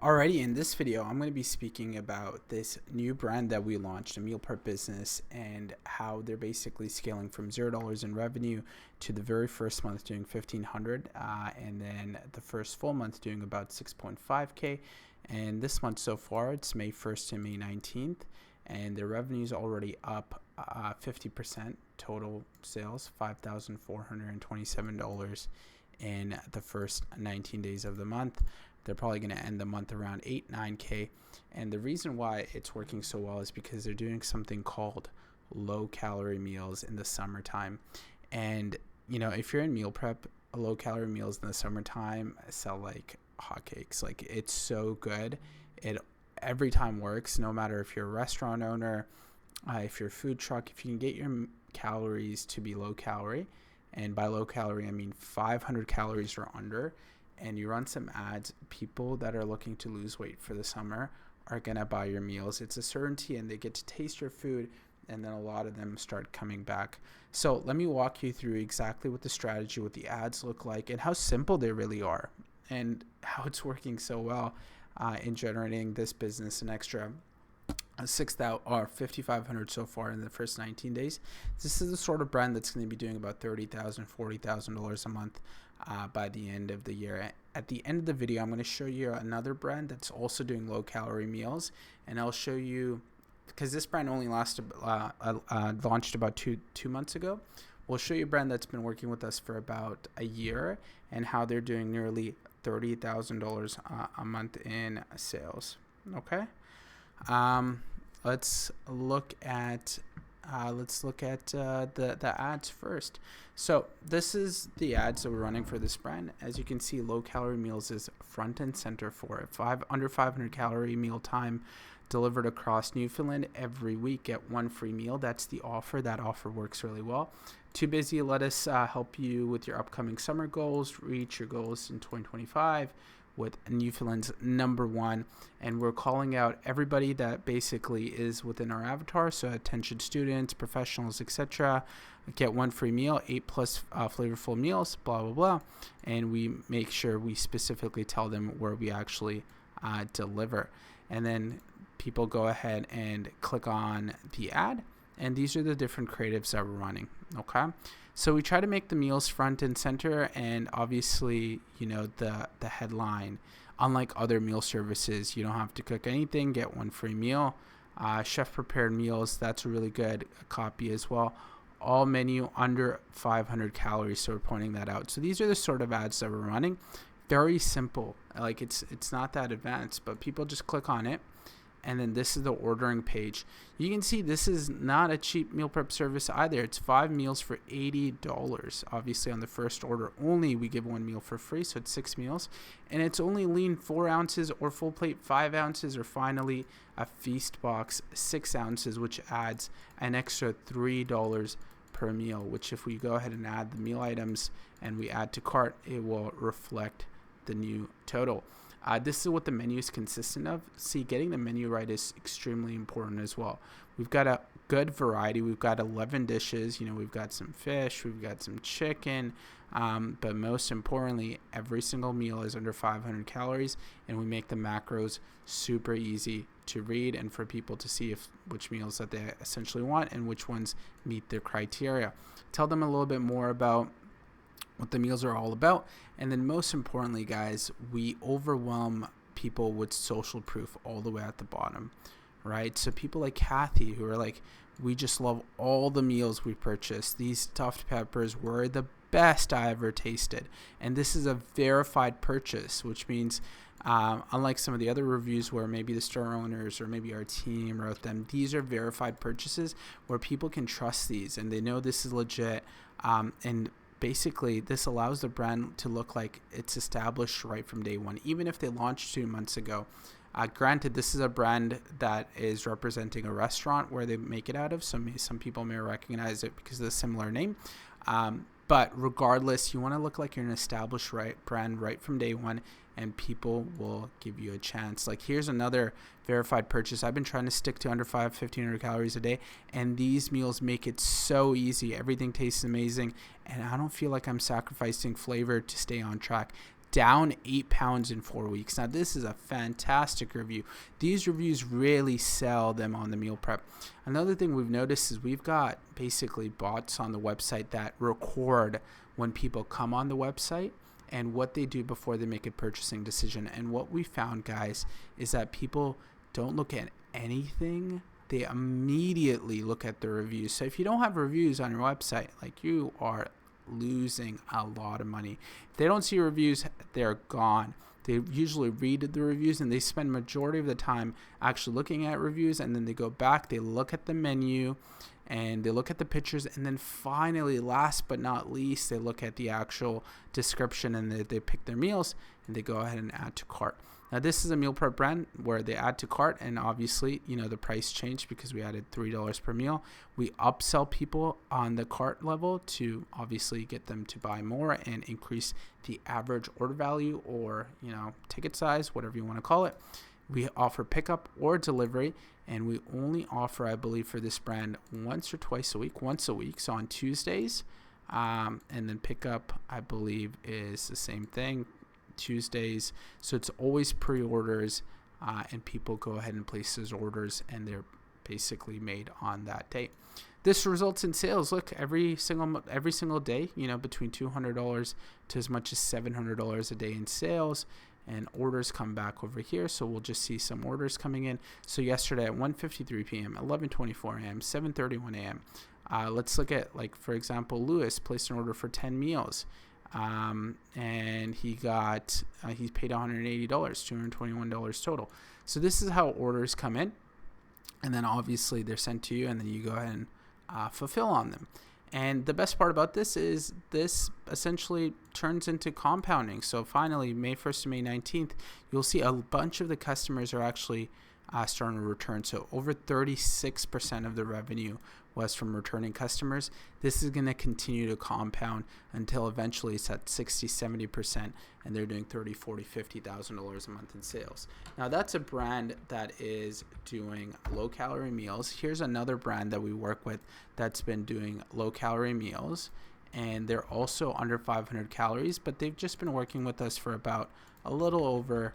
Alrighty, in this video, I'm going to be speaking about this new brand that we launched, a meal prep business, and how they're basically scaling from $0 in revenue to the very first month doing 1,500, and then the first full month doing about 6.5K. And this month so far, it's May 1st to May 19th, and their revenue is already up 50%. Total sales $5,427 in the first 19 days of the month. They're probably going to end the month around 9K. And the reason why it's working so well is because they're doing something called low calorie meals in the summertime. And, you know, if you're in meal prep, low calorie meals in the summertime sell like hotcakes. Like, it's so good. It every time works, no matter if you're a restaurant owner, if you're a food truck, if you can get your calories to be low calorie. And by low calorie, I mean 500 calories or under. And you run some ads, people that are looking to lose weight for the summer are going to buy your meals. It's a certainty, and they get to taste your food, and then a lot of them start coming back. So let me walk you through exactly what the strategy, what the ads look like, and how simple they really are, and how it's working so well in generating this business an extra 6,000 or 5,500 so far in the first 19 days. This is the sort of brand that's going to be doing about $30,000, $40,000 a month by the end of the year. At the end of the video, I'm going to show you another brand that's also doing low calorie meals, and I'll show you, because this brand only launched about two months ago. We'll show you a brand that's been working with us for about a year and how they're doing nearly $30,000 a month in sales. Okay. Let's look at the ads first. So this is the ads that we're running for this brand. As you can see, low calorie meals is front and center for it. Under 500 calorie meal time delivered across Newfoundland every week. Get one free meal. That's the offer. That offer works really well. Too busy? Let us help you with your upcoming summer goals. Reach your goals in 2025. With Newfoundland's #1, and we're calling out everybody that basically is within our avatar, so attention students, professionals, etc. Get one free meal, 8+ flavorful meals, blah blah blah, and we make sure we specifically tell them where we actually deliver. And then people go ahead and click on the ad, and these are the different creatives that we're running. Okay, so we try to make the meals front and center, and obviously, you know, the headline, unlike other meal services, you don't have to cook anything, get one free meal. Chef prepared meals, that's a really good copy as well. All menu under 500 calories, so we're pointing that out. So these are the sort of ads that we're running. Very simple, like it's not that advanced, but people just click on it. And then this is the ordering page. You can see this is not a cheap meal prep service either. It's 5 meals for $80. Obviously, on the first order only, we give 1 meal for free, so it's 6 meals. And it's only lean 4 ounces or full plate 5 ounces, or finally a feast box 6 ounces, which adds an extra $3 per meal, which if we go ahead and add the meal items and we add to cart, it will reflect the new total. This is what the menu is consistent of. See, getting the menu right is extremely important as well. We've got a good variety. We've got 11 dishes. You know, we've got some fish, we've got some chicken, but most importantly, every single meal is under 500 calories, and we make the macros super easy to read and for people to see which meals that they essentially want and which ones meet their criteria. Tell them a little bit more about what the meals are all about. And then most importantly, guys, we overwhelm people with social proof all the way at the bottom, right? So people like Kathy, who are like, we just love all the meals we purchased. These stuffed peppers were the best I ever tasted. And this is a verified purchase, which means unlike some of the other reviews where maybe the store owners or maybe our team wrote them, these are verified purchases where people can trust these and they know this is legit. And basically, this allows the brand to look like it's established right from day one, even if they launched 2 months ago. Granted, this is a brand that is representing a restaurant where they make it out of, so some people may recognize it because of the similar name. But regardless, you want to look like you're an established brand right from day one, and people will give you a chance. Like, here's another verified purchase. I've been trying to stick to under 1,500 calories a day, and these meals make it so easy. Everything tastes amazing, and I don't feel like I'm sacrificing flavor to stay on track. down 8 pounds in 4 weeks. Now, this is a fantastic review. These reviews really sell them on the meal prep. Another thing we've noticed is we've got basically bots on the website that record when people come on the website and what they do before they make a purchasing decision. And what we found, guys, is that people don't look at anything. They immediately look at the reviews. So if you don't have reviews on your website, like, you are losing a lot of money. If they don't see reviews, they're gone. They usually read the reviews, and they spend majority of the time actually looking at reviews, and then they go back, they look at the menu, and they look at the pictures, and then finally, last but not least, they look at the actual description, and they pick their meals, and they go ahead and add to cart. Now, this is a meal prep brand where they add to cart, and obviously, the price changed because we added $3 per meal. We upsell people on the cart level to obviously get them to buy more and increase the average order value, or, ticket size, whatever you want to call it. We offer pickup or delivery, and we only offer, I believe, for this brand once a week, so on Tuesdays. And then pickup, I believe, is the same thing. Tuesdays, so it's always pre-orders, and people go ahead and place those orders, and they're basically made on that day. This results in sales. Look, every single day, between $200 to as much as $700 a day in sales, and orders come back over here. So we'll just see some orders coming in. So yesterday at 1:53 p.m., 11:24 a.m., 7:31 a.m. Let's look at, like, for example, Lewis placed an order for 10 meals. And he paid $180, $221 total. So this is how orders come in, and then obviously they're sent to you, and then you go ahead and fulfill on them. And the best part about this is this essentially turns into compounding. So finally, May 1st to May 19th, you'll see a bunch of the customers are actually starting to return. So over 36% of the revenue was from returning customers. This is going to continue to compound until eventually it's at 60-70%, and they're doing $30,000, $40,000, $50,000 a month in sales. Now, that's a brand that is doing low-calorie meals. Here's another brand that we work with that's been doing low-calorie meals, and they're also under 500 calories, but they've just been working with us for about a little over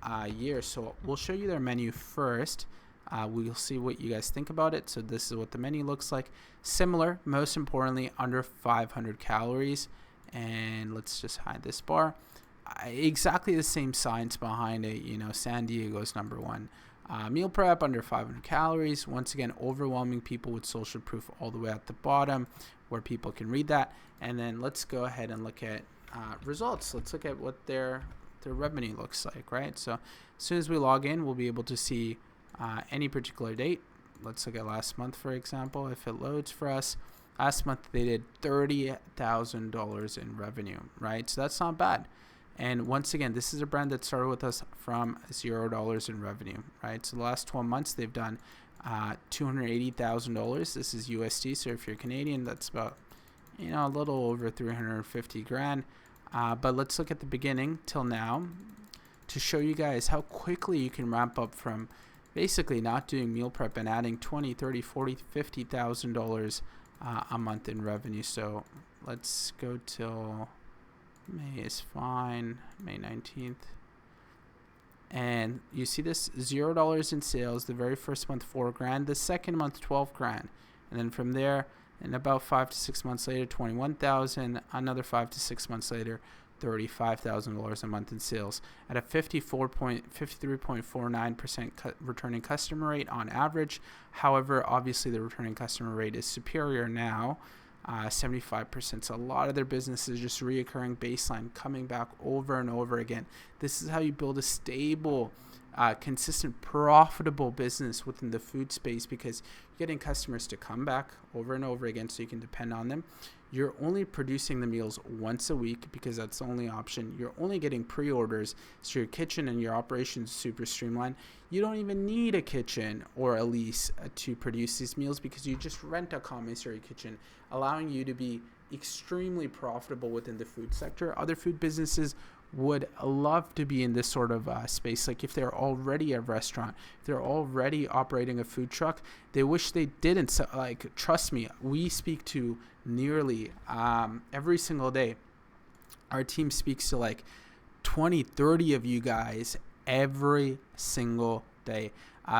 a year. So we'll show you their menu first. We'll see what you guys think about it. So this is what the menu looks like. Similar, most importantly, under 500 calories. And let's just hide this bar. Exactly the same science behind it. San Diego's number one meal prep, under 500 calories. Once again, overwhelming people with social proof all the way at the bottom where people can read that. And then let's go ahead and look at results. Let's look at what their revenue looks like, right? So as soon as we log in, we'll be able to see any particular date. Let's look at last month, for example. If it loads for us, last month they did $30,000 in revenue, right? So that's not bad. And once again, this is a brand that started with us from $0 in revenue, right? So the last 12 months they've done $280,000. This is USD. So if you're Canadian, that's about a little over 350 grand. But let's look at the beginning till now to show you guys how quickly you can ramp up from basically not doing meal prep and adding $20,000, $30,000, $40,000, $50,000 a month in revenue. So let's go till May is fine, May 19th. And you see this $0 in sales. The very first month, $4 grand. The second month, $12 grand. And then from there, and about 5 to 6 months later, $21,000. Another 5 to 6 months later, $35,000 a month in sales at a 53.49% returning customer rate on average. However, obviously the returning customer rate is superior now, 75%. So a lot of their business is just reoccurring baseline, coming back over and over again. This is how you build a stable, consistent, profitable business within the food space, because you're getting customers to come back over and over again so you can depend on them. You're only producing the meals once a week because that's the only option. You're only getting pre-orders, so your kitchen and your operations super streamlined. You don't even need a kitchen or a lease to produce these meals because you just rent a commissary kitchen, allowing you to be extremely profitable within the food sector. Other food businesses would love to be in this sort of space. Like if they're already a restaurant, if they're already operating a food truck, they wish they didn't. So, like, trust me, we speak to nearly every single day. Our team speaks to like 20, 30 of you guys every single day.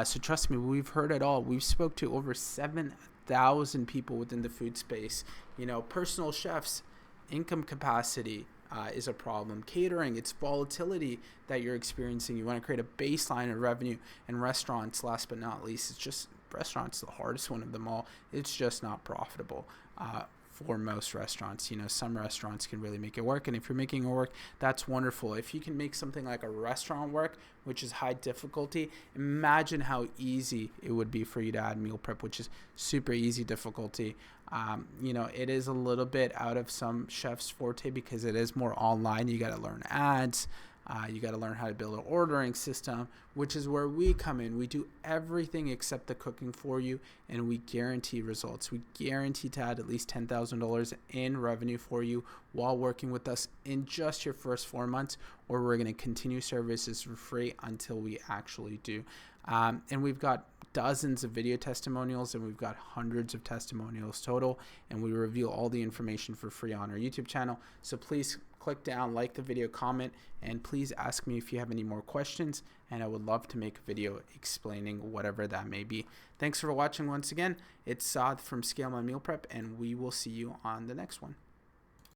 So trust me, we've heard it all. We've spoke to over 7,000 people within the food space. Personal chefs, income capacity is a problem. Catering, it's volatility that you're experiencing. You want to create a baseline of revenue. And restaurants, last but not least, it's just restaurants, the hardest one of them all. It's just not profitable. For most restaurants, some restaurants can really make it work, and if you're making it work, that's wonderful. If you can make something like a restaurant work, which is high difficulty, imagine how easy it would be for you to add meal prep, which is super easy difficulty. It is a little bit out of some chefs' forte because it is more online. You got to learn ads. You got to learn how to build an ordering system, which is where we come in. We do everything except the cooking for you, and we guarantee results. We guarantee to add at least $10,000 in revenue for you while working with us in just your first 4 months, or we're going to continue services for free until we actually do. And we've got dozens of video testimonials, and we've got hundreds of testimonials total, and we reveal all the information for free on our YouTube channel. So please click down, like the video, comment, and please ask me if you have any more questions, and I would love to make a video explaining whatever that may be. Thanks for watching once again. It's Saad from Scale My Meal Prep, and we will see you on the next one.